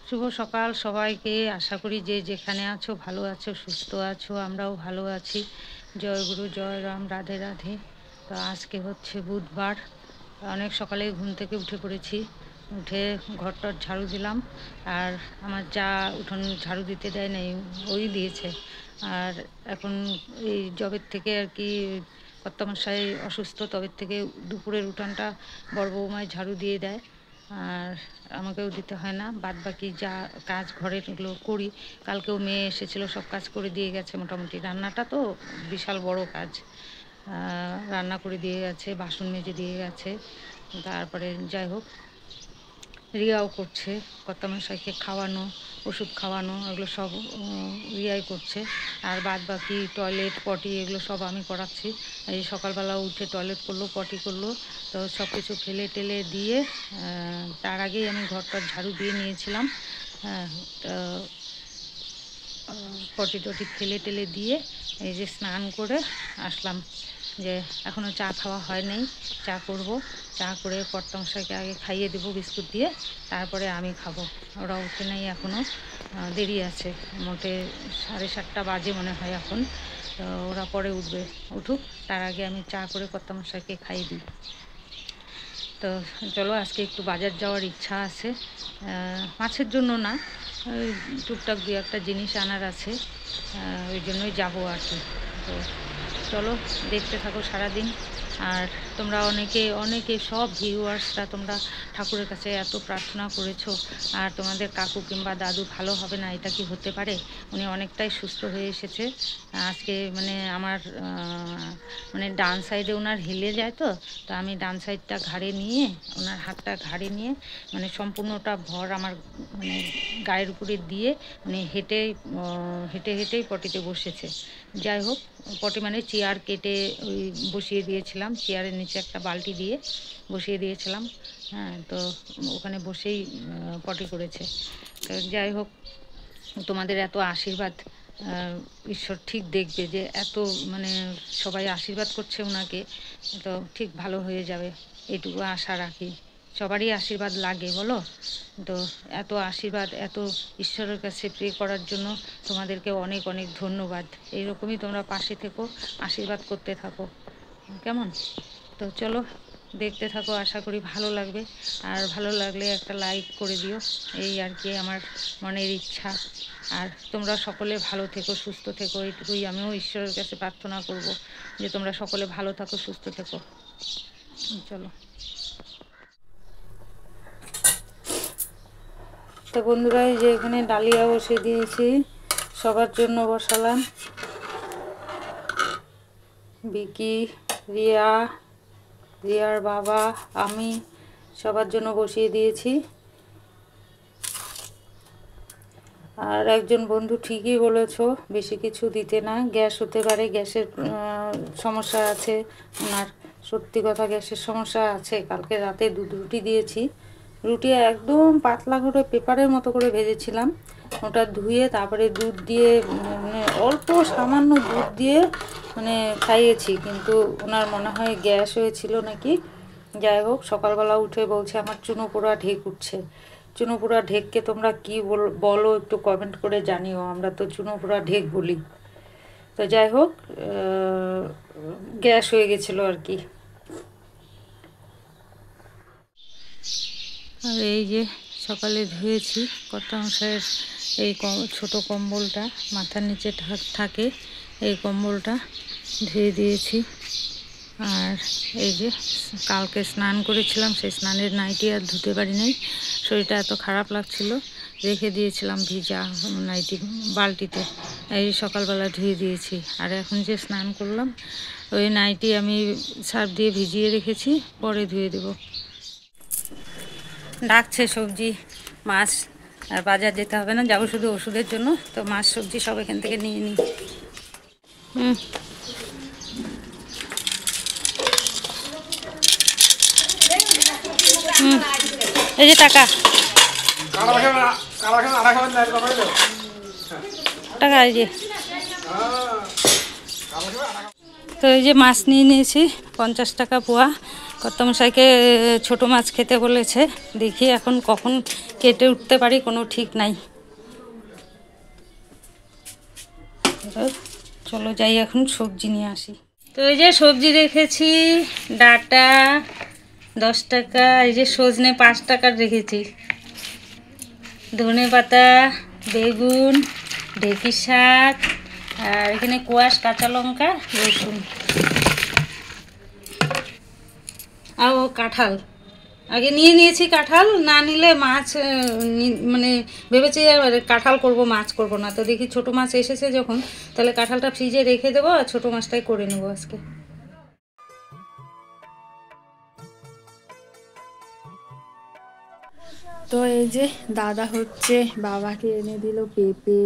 শুভ সকাল সবাইকে। আশা করি যে যেখানে আছো ভালো আছো, সুস্থ আছো। আমরাও ভালো আছি। জয় গুরু, জয় রাম, রাধে রাধে। তো আজকে হচ্ছে বুধবার। অনেক সকালে ঘুম থেকে উঠে পড়েছি। উঠে ঘরটার ঝাড়ু দিলাম। আর আমার যা উঠোন ঝাড়ু দিতে দেয় নাই, ওই দিয়েছে। আর এখন এই জবের থেকে আর কি কর্তামশাই অসুস্থ, তবে থেকে দুপুরের উঠানটা বড় বৌমায় ঝাড়ু দিয়ে দেয়। আর আমাকেও দিতে হয় না। বাদ বাকি যা কাজ ঘরের এগুলো করি। কালকেও মেয়ে এসেছিলো, সব কাজ করে দিয়ে গেছে মোটামুটি। রান্নাটা তো বিশাল বড় কাজ। রান্না করে দিয়ে গেছে, বাসন মেজে দিয়ে গেছে। তারপরে যাই হোক, রিয়াও করছে, কর্তামশাইকে খাওয়ানো, ওষুধ খাওয়ানো, এগুলো সব রিয়াই করছে। আর বাদ বাকি টয়লেট পটি এগুলো সব আমি করাচ্ছি। এই সকালবেলা উঠে টয়লেট করলো, পটি করলো, তো সব কিছু ফেলে টেলে দিয়ে তার আগেই আমি ঘরটার ঝাড়ু দিয়ে নিয়েছিলাম। হ্যাঁ, তো পটি টটি ফেলে টেলে দিয়ে এই যে স্নান করে আসলাম। যে এখনও চা খাওয়া হয় নাই, চা করব। চা করে কর্তামশাইকে আগে খাইয়ে দেবো বিস্কুট দিয়ে, তারপরে আমি খাবো। ওরা উঠে নাই এখনও, দেরি আছে। মোটে 7:30 বাজে মনে হয় এখন। তো ওরা পরে উঠবে, উঠুক, তার আগে আমি চা করে কর্তামশাইকে খাইয়ে দিই। তো চলো, আজকে একটু বাজার যাওয়ার ইচ্ছা আছে। মাছের জন্য না, ওই টুকটাক দু একটা জিনিস আনার আছে, ওই জন্যই যাবো আর কি। তো চলো, দেখতে থাকো সারাদিন। আর তোমরা অনেকে সব ভিউয়ার্সরা তোমরা ঠাকুরের কাছে এত প্রার্থনা করেছো। আর তোমাদের কাকু কিংবা দাদু ভালো হবে না, এটা কি হতে পারে? উনি অনেকটাই সুস্থ হয়ে এসেছে আজকে। মানে আমার মানে ডান সাইডে ওনার হেলে যায়, তো আমি ডান সাইডটা ঘাড়ে নিয়ে, ওনার হাতটা ঘাড়ে নিয়ে, মানে সম্পূর্ণটা ভর আমার মানে গায়ের উপরে দিয়ে, মানে হেঁটেই পটিতে বসেছে। যাই হোক, পটি মানে চেয়ার কেটে ওই বসিয়ে দিয়েছিলাম, চেয়ারের নিচে একটা বালতি দিয়ে বসিয়ে দিয়েছিলাম। হ্যাঁ, তো ওখানে বসেই পটি করেছে। তো যাই হোক, তোমাদের এত আশীর্বাদ, ঈশ্বর ঠিক দেখবে যে এত মানে সবাই আশীর্বাদ করছে ওনাকে, তো ঠিক ভালো হয়ে যাবে, এটুকু আশা রাখি। সবারই আশীর্বাদ লাগে বলো। তো এত আশীর্বাদ, এত ঈশ্বরের কাছে প্রে করার জন্য তোমাদেরকে অনেক অনেক ধন্যবাদ। এইরকমই তোমরা পাশে থেকো, আশীর্বাদ করতে থাকো, কেমন? তো চলো, দেখতে থাকো, আশা করি ভালো লাগবে। আর ভালো লাগলে একটা লাইক করে দিও, এই আর কি আমার মনের ইচ্ছা। আর তোমরা সকলে ভালো থেকো, সুস্থ থেকো, এইটুকুই আমিও ঈশ্বরের কাছে প্রার্থনা করব, যে তোমরা সকলে ভালো থাকো, সুস্থ থেকো। চলো। তো বন্ধুরা, এই যে এখানে ডালিয়া বসিয়ে দিয়েছি, সবার জন্য বসালাম। বিকি, রিয়ার বাবা, আমি সবার জন্য বসিয়ে দিয়েছি। আর একজন বন্ধু ঠিকই বলেছো, বেশি কিছু দিতে না, গ্যাস হতে পারে, গ্যাসের সমস্যা আছে ওনার। সত্যি কথা, গ্যাসের সমস্যা আছে। কালকে রাতে 2 রুটি দিয়েছি, রুটি একদম পাতলা করে পেপারের মতো করে ভেজেছিলাম। ওটা ধুয়ে তারপরে দুধ দিয়ে, মানে অল্প সামান্য দুধ দিয়ে মানে খাইয়েছি, কিন্তু ওনার মনে হয় গ্যাস হয়েছিল নাকি। যাই হোক, সকালবেলা উঠে বলছে আমার চুনো পোড়া ঢেক উঠছে। চুনো পোড়া ঢেককে তোমরা কী বলো একটু কমেন্ট করে জানিও। আমরা তো চুনো পোড়া ঢেক বলি। তো যাই হোক, গ্যাস হয়ে গেছিলো আর কি। আর এই যে সকালে ধুয়েছি কর্তামশাইয়ের এই ছোটো কম্বলটা, মাথার নিচে থাকে, এই কম্বলটা ধুয়ে দিয়েছি। আর এই যে কালকে স্নান করেছিলাম, সেই স্নানের নাইটি আর ধুতে পারি নাই, শরীরটা এত খারাপ লাগছিল, রেখে দিয়েছিলাম ভিজা নাইটি বালতিতে। এই সকালবেলা ধুয়ে দিয়েছি। আর এখন যে স্নান করলাম, ওই নাইটি আমি সার্ফ দিয়ে ভিজিয়ে রেখেছি, পরে ধুয়ে দেব। ডাকছে সবজি মাছ, আর বাজার যেতে হবে না, যাবো শুধু ওষুধের জন্য। তো মাছ সবজি সব এখান থেকে নিয়ে নিই। এই যে টাকা টাকা, এই যে। তো এই যে মাছ নিয়ে নিয়েছি, 50 টাকা পোয়া। কর্তামশাইকে ছোট মাছ খেতে বলেছে, দেখি এখন কখন কেটে উঠতে পারি কোনো ঠিক নাই। চলো যাই এখন সবজি নিয়ে আসি। তো এই যে সবজি রেখেছি, ডাঁটা 10 টাকা, এই যে সজনে 5 টাকার রেখেছি, ধনে পাতা, বেগুন, ঢেঁকি শাক, আর এখানে কোয়াশ, কাঁচা লঙ্কা, রসুন আর কাঁঠাল। আগে নিয়ে নিয়েছি কাঁঠাল, না নিলে মাছ মানে ভেবেছি কাঁঠাল করব, মাছ করব না। তো দেখি ছোট মাছ এসেছে যখন, তাহলে কাঁঠালটা ফ্রিজে রেখে দেবো আর ছোটো মাছটাই করে নেবো আজকে। তো এই যে দাদা হচ্ছে বাবাকে এনে দিল পেঁপে,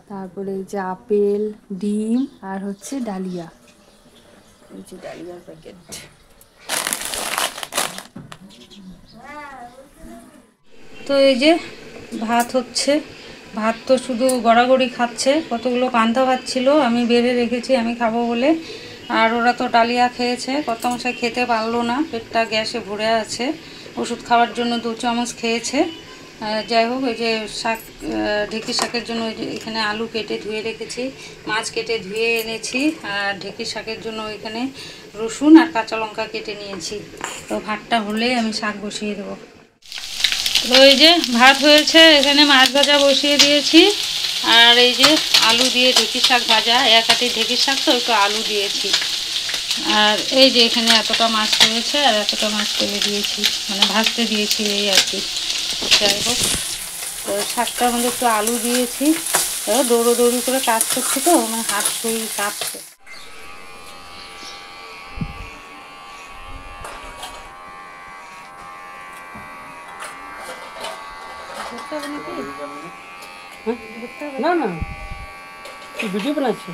তারপরে এই যে আপেল, ডিম আর হচ্ছে ডালিয়া। এই যে ডালিয়ার প্যাকেট। তো এই যে ভাত হচ্ছে, ভাত তো শুধু গড়াগড়ি খাচ্ছে, কতগুলো পান্তা ভাত ছিল আমি বেড়ে রেখেছি আমি খাবো বলে। আর ওরা তো ডালিয়া খেয়েছে, কর্তামশাই খেতে পারলো না, পেটটা গ্যাসে ভরে আছে, ওষুধ খাওয়ার জন্য 2 চামচ খেয়েছে। যাই হোক, ওই যে শাক, ঢেঁকি শাকের জন্য ওই যে এখানে আলু কেটে ধুয়ে রেখেছি, মাছ কেটে ধুয়ে এনেছি, আর ঢেঁকি শাকের জন্য এখানে রসুন আর কাঁচা লঙ্কা কেটে নিয়েছি। তো ভাতটা হলেই আমি শাক বসিয়ে দেবো। ওই যে ভাত হয়েছে, এখানে মাছ ভাজা বসিয়ে দিয়েছি, আর এই যে আলু দিয়ে ঢেঁকি শাক ভাজা, 1 আটি ঢেঁকি শাক তো একটু আলু দিয়েছি। আর এই যে এখানে এতটা মাছ রয়েছে আর এতটা মাছ তেলে দিয়েছি, মানে ভাজতে দিয়েছি এই আর কি। যাই হোক, তো শাকটার মধ্যে একটু আলু দিয়েছি। দৌড়োদৌড়ি করে কাজ করছি তো, আমার হাত শরীর কাঁপছে। না না, ভিডিও বানাচ্ছে।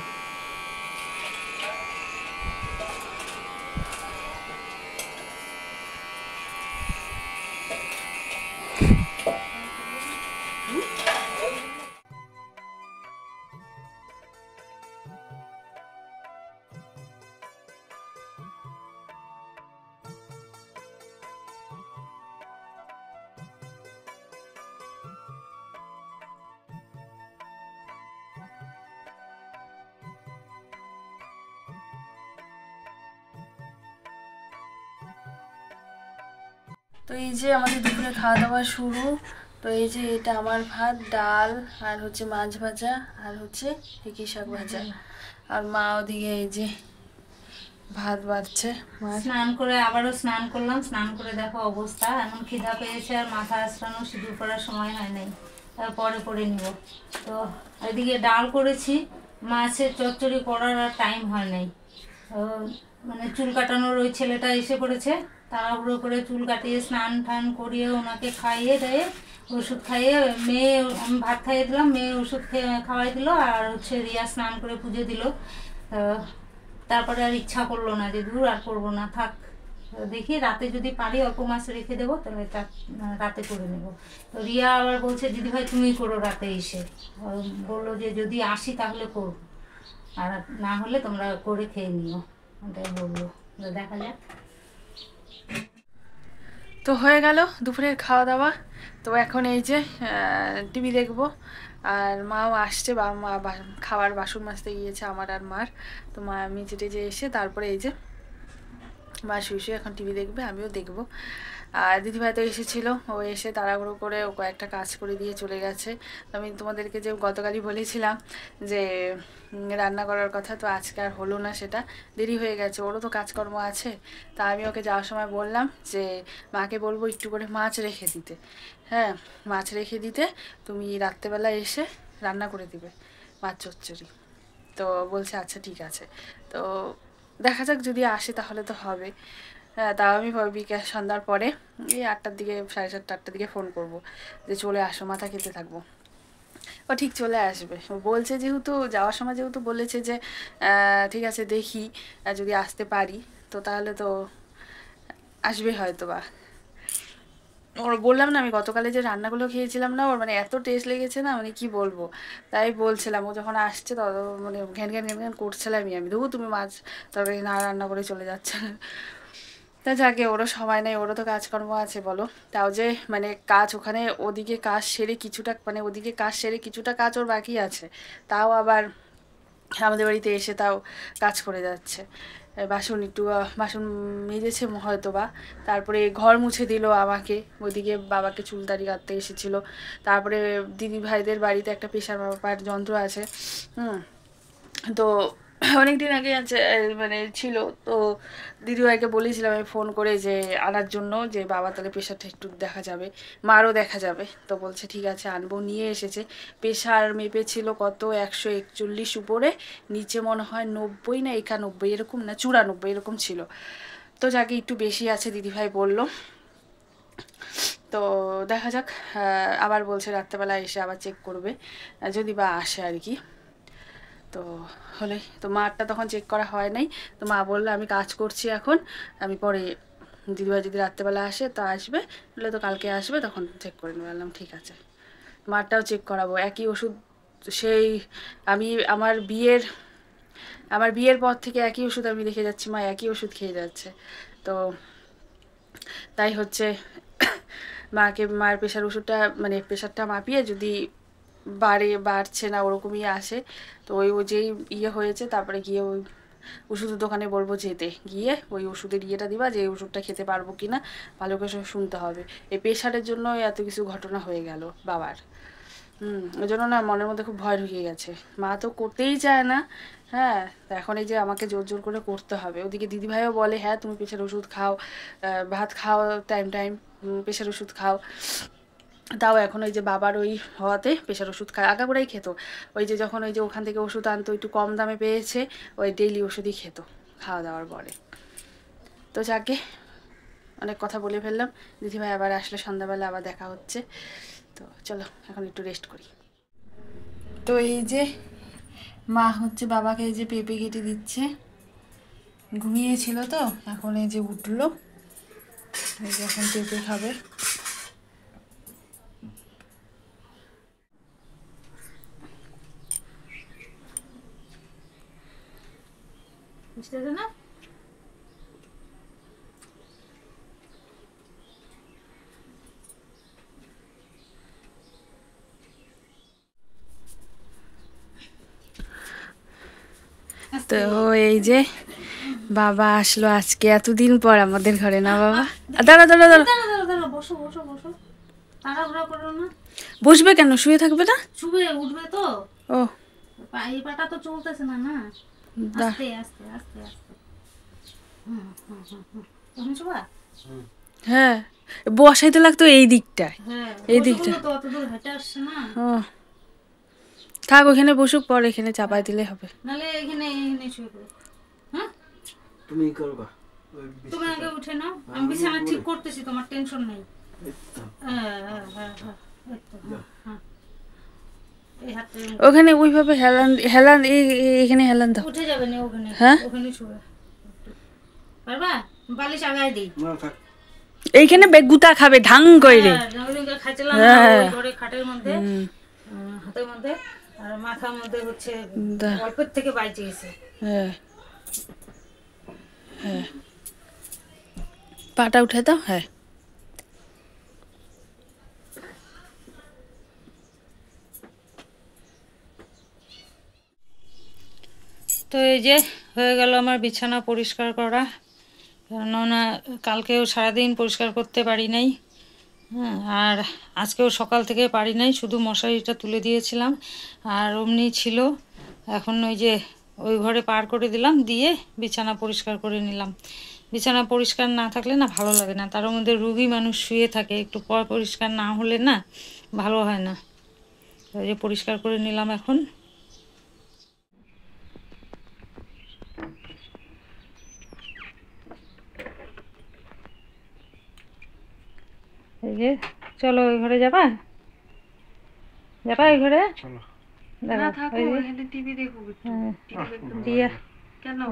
তো এই যে আমাদের দুপুরে খাওয়া দাওয়া শুরু। তো এই যে এটা আমার ভাত, ডাল আর হচ্ছে মাছ ভাজা আর হচ্ছে ঢেঁকি শাক ভাজা। আর মা ওদিকে এই যে ভাত বাড়ছে। স্নান করে আবারও স্নান করলাম, স্নান করে দেখো অবস্থা, এমন খিদা পেয়েছে আর মাথা আঁচড়ানো সিঁদুর করার সময় হয় নাই, পরে করে নিব। তো এদিকে ডাল করেছি, মাছের চচ্চড়ি করার আর টাইম হয় নাই। মানে চুল কাটানোর ওই ছেলেটা এসে পড়েছে, তাড়াহুড়ো করে চুল কাটিয়ে স্নান টান করিয়ে ওনাকে খাইয়ে দেয়ে ওষুধ খাইয়ে, মেয়ে আমি ভাত খাইয়ে দিলাম, মেয়ে ওষুধ খাওয়াই দিল, আর হচ্ছে রিয়া স্নান করে পুজো দিল। তারপরে আর ইচ্ছা করলো না যে দূর আর করবো না, থাক, দেখি রাতে যদি পারি অল্প মাছ রেখে দেবো, তাহলে রাতে করে নেবো। তো রিয়া আবার বলছে দিদিভাই তুমি করো রাতে এসে, বললো যে যদি আসি তাহলে করবো, আর না হলে তোমরা করে খেয়ে নিও, ওটাই বললো। দেখা যাক। তো হয়ে গেল দুপুরের খাওয়া দাওয়া। তো এখন এই যে টিভি দেখবো। আর মাও আসছে, মা খাবার বাসন মাজতে গিয়েছে আমার আর মার। তো মা মেজে টেজে এসে তারপরে এই যে মা শুয়ে শুয়ে এখন টিভি দেখবে, আমিও দেখবো। আর দিদিভাই তো এসেছিলো, ও এসে তাড়াহুড়ো করে ও কয়েকটা কাজ করে দিয়ে চলে গেছে। আমি তোমাদেরকে যে গতকালই বলেছিলাম যে রান্না করার কথা, তো আজকে আর হলো না, সেটা দেরি হয়ে গেছে, ওরও তো কাজকর্ম আছে। তা আমি ওকে যাওয়ার সময় বললাম যে মাকে বলবো একটু করে মাছ রেখে দিতে, হ্যাঁ মাছ রেখে দিতে, তুমি রাত্রেবেলা এসে রান্না করে দিবে মাছ চচ্চড়ি। তো বলছে আচ্ছা ঠিক আছে। তো দেখা যাক, যদি আসে তাহলে তো হবে। হ্যাঁ, তাও আমি বিকেল সন্ধ্যার পরে এই 8টার দিকে, 7:30-8টার দিকে ফোন করব যে চলে আসো, মাথা খেতে থাকবো। ও ঠিক চলে আসবে, ও বলছে, যেহেতু যাওয়ার সময় যেহেতু বলেছে যে ঠিক আছে দেখি যদি আসতে পারি, তো তাহলে তো আসবে হয়তো বা। ওর বললাম না আমি গতকালে যে রান্নাগুলো খেয়েছিলাম না, ওর মানে এত টেস্ট লেগেছে না, মানে কি বলবো। তাই বলছিলাম, ও যখন আসছে তত মানে ঘ্যান ঘ্যান ঘ্যান ঘ্যান করছিলামই আমি, দেখো তুমি মাছ তবে না রান্না করে চলে যাচ্ছে। তা যাকে, ওরও সময় নেই, ওরও তো কাজকর্ম আছে বলো। তাও যে মানে কাজ ওখানে ওদিকে কাজ সেরে কিছুটা, মানে ওদিকে কাজ সেরে কিছুটা কাজ ওর বাকি আছে, তাও আবার আমাদের বাড়িতে এসে তাও কাজ করে যাচ্ছে। বাসন একটু বাসন মেজেছে হয়তো বা, তারপরে ঘর মুছে দিল আমাকে, ওইদিকে বাবাকে চুল দাড়ি কাটতে এসেছিলো। তারপরে দিদি ভাইদের বাড়িতে একটা প্রেশার মাপার যন্ত্র আছে, তো অনেক দিন আগে আছে মানে ছিল, তো দিদিভাইকে বলেছিলাম আমি ফোন করে যে আনার জন্য, যে বাবা তাহলে প্রেশারটা একটু দেখা যাবে, মারও দেখা যাবে। তো বলছে ঠিক আছে আনবো, নিয়ে এসেছে। প্রেশার মেপেছিল কত 141 উপরে, নিচে মনে হয় 90 না 91 এরকম, না 94 এরকম ছিল। তো যাকে একটু বেশি আছে দিদিভাই বলল। তো দেখা যাক, আবার বলছে রাত্রেবেলা এসে আবার চেক করবে, যদি বা আসে আর কি। তো হলে তো মারটা তখন চেক করা হয় নাই, তো মা বললো আমি কাজ করছি এখন, আমি পরে দিদিভাই যদি রাত্রেবেলা আসে তো আসবে, বললে তো কালকে আসবে, তখন চেক করে নেবে। বললাম ঠিক আছে, মারটাও চেক করাবো, একই ওষুধ সেই আমি আমার বিয়ের পর থেকে একই ওষুধ আমি দেখে যাচ্ছি, মা একই ওষুধ খেয়ে যাচ্ছে। তো তাই হচ্ছে মায়ের প্রেশার ওষুধটা মানে প্রেশারটা মাপিয়ে যদি বাড়ছে না ওরকমই আসে, তো ওই যেই হয়েছে তারপরে গিয়ে ওই ওষুধের দোকানে বলবো যেতে, গিয়ে ওই ওষুধের দিবা যে ওষুধটা খেতে পারবো কি না ভালো করে শুনতে হবে। এই প্রেশারের জন্য এত কিছু ঘটনা হয়ে গেল বাবার। ওই জন্য না মনের মধ্যে খুব ভয় ঢুকে গেছে। মা তো করতেই চায় না, হ্যাঁ, এখন এই যে আমাকে জোর জোর করে করতে হবে। ওদিকে দিদিভাইও বলে হ্যাঁ তুমি প্রেশার ওষুধ খাও, ভাত খাও টাইম প্রেশার ওষুধ খাও। তাও এখন ওই যে বাবার ওই হওয়াতে প্রেশার ওষুধ খায়, আগাগোড়াই খেত। ওই যে যখন ওই যে ওখান থেকে ওষুধ আনতো একটু কম দামে পেয়েছে, ওই ডেইলি ওষুধই খেত খাওয়া দাওয়ার পরে। তো যাকে অনেক কথা বলে ফেললাম, দিদিভাই আবার আসলে সন্ধ্যাবেলা আবার দেখা হচ্ছে। তো চলো এখন একটু রেস্ট করি। তো এই যে মা হচ্ছে বাবাকে এই যে পেঁপে কেটে দিচ্ছে, ঘুমিয়েছিল তো এখন এই যে উঠলো, এই যে এখন পেঁপে খাবে। বুঝতে না তো এই যে বাবা আসলো আজকে এতদিন পর আমাদের ঘরে, না বাবা? দাঁড়া দাঁড়া দাঁড়া, বসো বসো বসো, তাড়াহুড়া করো না। বসবে কেন, শুয়ে থাকবে না? শুবে উঠবে তো, ও এই পাটা তো চলতেছে না, না আস্তে আস্তে আস্তে আস্তে। তুমি শুবা? হ্যাঁ, বসাইতে লাগতো এই দিকটায়, হ্যাঁ এই দিকটা। তো অত দূর হেঁটে আসছে না। ও থাক, ওখানে বসুক, পর এখানে চাপাই দিলে হবে। নালে এখানে শুয়ে পড়ো। হ্যাঁ তুমি করবা, তুমি আগে উঠে নাও, আমি বিছানা ঠিক করতেছি, তোমার টেনশন নেই। হ্যাঁ হ্যাঁ হ্যাঁ হ্যাঁ, হ্যাঁ এই হাতে ওখানে ওইভাবে হেলান হেলান, এখানে হেলান দাও। উঠে যাবে না ওখানে, হ্যাঁ ওখানে শুবে পারবা? বালিশ আগায় দিই, না থাক, এইখানে গুতা খাবে ঢাং কইরে। খাইছিলাম ওই ঘরে খাটের মধ্যে, হাতের মধ্যে আর মাথার মধ্যে হচ্ছে অল্পের থেকে বাইচে গেছে। হ্যাঁ হ্যাঁ, পাটা উঠে দাও। হ্যাঁ তো এই যে হয়ে গেল আমার বিছানা পরিষ্কার করা, কেননা কালকেও সারাদিন পরিষ্কার করতে পারি নাই, হ্যাঁ, আর আজকেও সকাল থেকে পারি নাই, শুধু মশারিটা তুলে দিয়েছিলাম আর অমনি ছিল। এখন ওই যে ওই ঘরে পার করে দিলাম, দিয়ে বিছানা পরিষ্কার করে নিলাম। বিছানা পরিষ্কার না থাকলে না ভালো লাগে না, তার মধ্যে রোগী মানুষ শুয়ে থাকে, একটু পর পরিষ্কার না হলে না ভালো হয় না। ওই যে পরিষ্কার করে নিলাম এখন। এই যে চলো ওই ঘরে যাবা, যাবা ওই ঘরে? চলো।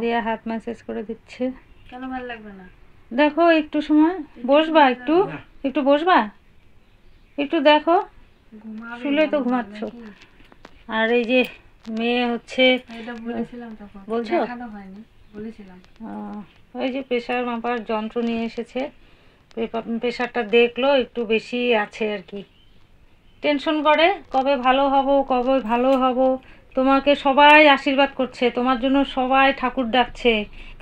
দিয়া হাত ম্যাসেজ করে দিচ্ছে। কেন ভালো লাগবে না? দেখো একটু সময় বসবা, একটু বসবা, একটু দেখো, শুলে তো ঘুমাচ্ছ। আর এই যে মেয়ে হচ্ছে, এটা বলেছিলাম তখন, বলছো দেখানো হয়নি, বলেছিলাম। ওই যে প্রেশার মাপার যন্ত্র নিয়ে এসেছে, প্রেশারটা দেখলো একটু বেশি আছে আর কি। টেনশন করে কবে ভালো হব, কবে ভালো হব। তোমাকে সবাই আশীর্বাদ করছে, তোমার জন্য সবাই ঠাকুর ডাকছে,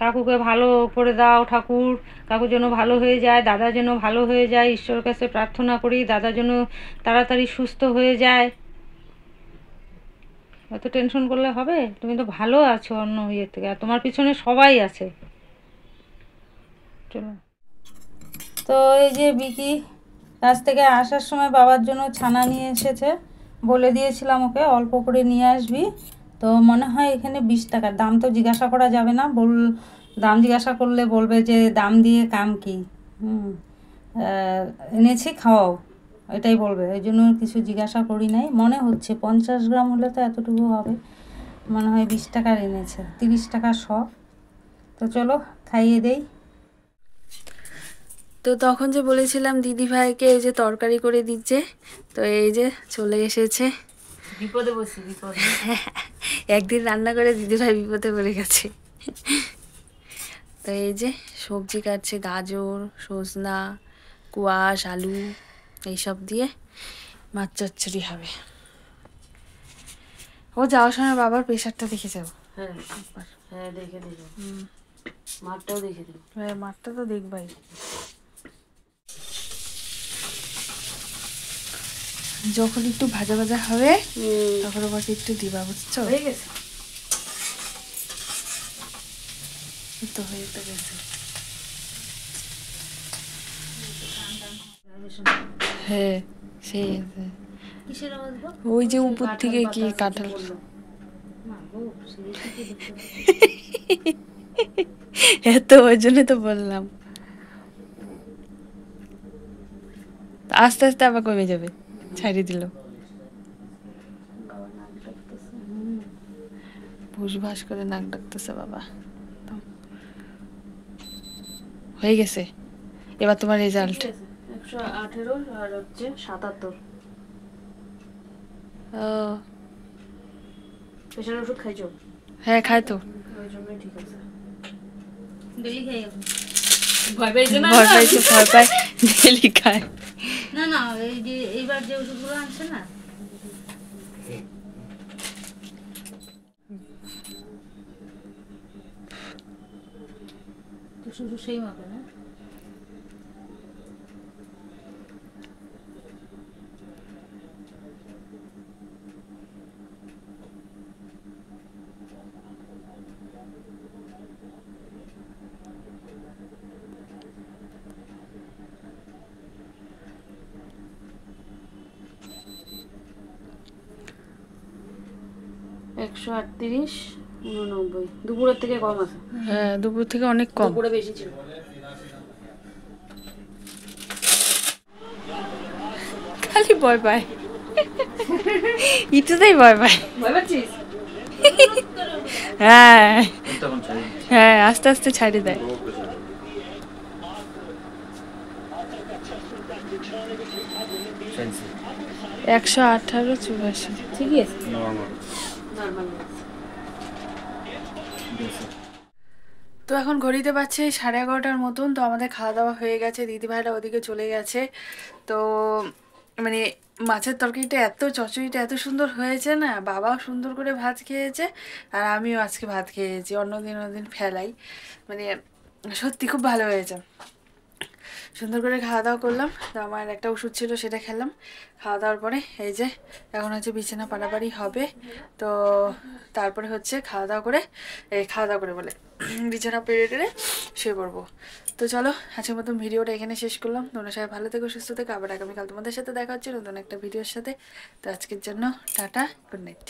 কাকুকে ভালো করে দাও ঠাকুর, কাকু যেন ভালো হয়ে যায়, দাদা যেন ভালো হয়ে যায়, ঈশ্বরের কাছে প্রার্থনা করি দাদা যেন তাড়াতাড়ি সুস্থ হয়ে যায়। এত টেনশন করলে হবে? তুমি তো ভালো আছো অন্য ইয়ে থেকে, আর তোমার পিছনে সবাই আছে। চলো। তো এই যে বিকি কাছ থেকে আসার সময় বাবার জন্য ছানা নিয়ে এসেছে, বলে দিয়েছিলাম ওকে অল্প করে নিয়ে আসবি। তো মনে হয় এখানে 20 টাকা, দাম তো জিজ্ঞাসা করা যাবে না, দাম জিজ্ঞাসা করলে বলবে যে দাম দিয়ে কাম কি, এনেছি খাওয়াও, এটাই বলবে। ওই জন্য কিছু জিজ্ঞাসা করি নাই। মনে হচ্ছে 50 গ্রাম হলে তো এতটুকু হবে, মনে হয় 20 টাকার এনেছে, 30 টাকা শ। তো চলো খাইয়ে দেই। তো তখন যে বলেছিলাম দিদি ভাইকে এই যে তরকারি করে দিচ্ছে, তো এই যে চলে এসেছে। বিপদে বসি, বিপদে। একদিন রান্না করে দিদি ভাই বিপদে পড়ে গেছে। তো এই যে সবজি কাটছে, গাজর, সজনা, কোয়াশ, আলু এইসব দিয়ে মাছ চচ্চড়ি হবে। ও যাওয়ার সময় বাবার প্রেশারটা দেখে যাবো। হ্যাঁ হ্যাঁ, দেখে দিল, মাঠটাও দেখে দিল। হ্যাঁ, মাঠটা তো দেখবাই। যখন একটু ভাজা ভাজা হবে তখন ওকে একটু দিবা, বুঝছো? হয়ে গেছে। তো হয়ে তো গেছে। হ্যাঁ সেই আছে। কিসের আওয়াজ গো? ওই যে উপর থেকে কি কাঁঠাল। তো ওই জন্য তো বললাম আস্তে আস্তে আবার কমে যাবে, ছাড়িয়ে দিল। ভুসভাস করে নাক ডাকতেছে বাবা। হয়ে গেছে, এবার তোমার রেজাল্ট। 118 আর হচ্ছে 77। ও প্রেশারের ওষুধ খাইছো? হ্যাঁ, খাই তো। ওই জন্যই ঠিক আছে। ডেলি খাই ভয় পেয়েছে না? ভয় পাইছে, ভয় পায়, ডেলি খায়। না না, এই যে এইবার যে ওষুধগুলো আনছে না, তো শুধু সেই মাপে না। একশো 38, 89। দুপুরের থেকে কম আছে। হ্যাঁ, দুপুর থেকে অনেক কম। দুপুরে বেশি ছিল। খালি ভয় পায়, ইটুতেই ভয় পায়। ভয় পাচ্ছিস? হ্যাঁ হ্যাঁ, আস্তে আস্তে ছাড়িয়ে দেয়। 118, 84 ঠিকই আছে। নরমাল। তো এখন ঘড়িতে পাচ্ছে 11:30 মতন। তো আমাদের খাওয়া দাওয়া হয়ে গেছে, দিদিভাইরা ওদিকে চলে গেছে। তো মানে মাছের তরকারিটা এত, চচ্চড়িটা এত সুন্দর হয়েছে না, বাবাও সুন্দর করে ভাত খেয়েছে আর আমিও আজকে ভাত খেয়েছি, অন্যদিন ফেলাই। মানে সত্যি খুব ভালো হয়েছে। সুন্দর করে খাওয়া দাওয়া করলাম। তো আমার একটা ওষুধ ছিল সেটা খেলাম। খাওয়া দাওয়ার পরে এই যে এখন হচ্ছে বিছানা পাড়াপাড়ি হবে। তো তারপরে হচ্ছে খাওয়া দাওয়া করে বলে বিছানা পেরে টেরে শুয়ে পড়বো। তো চলো আজকের মতন ভিডিওটা এখানে শেষ করলাম। তোমরা সবাই ভালো থেকো, সুস্থ থেকো। আবার আগামীকাল তোমাদের সাথে দেখা হচ্ছে নতুন একটা ভিডিওর সাথে। তো আজকের জন্য টাটা, গুড নাইট।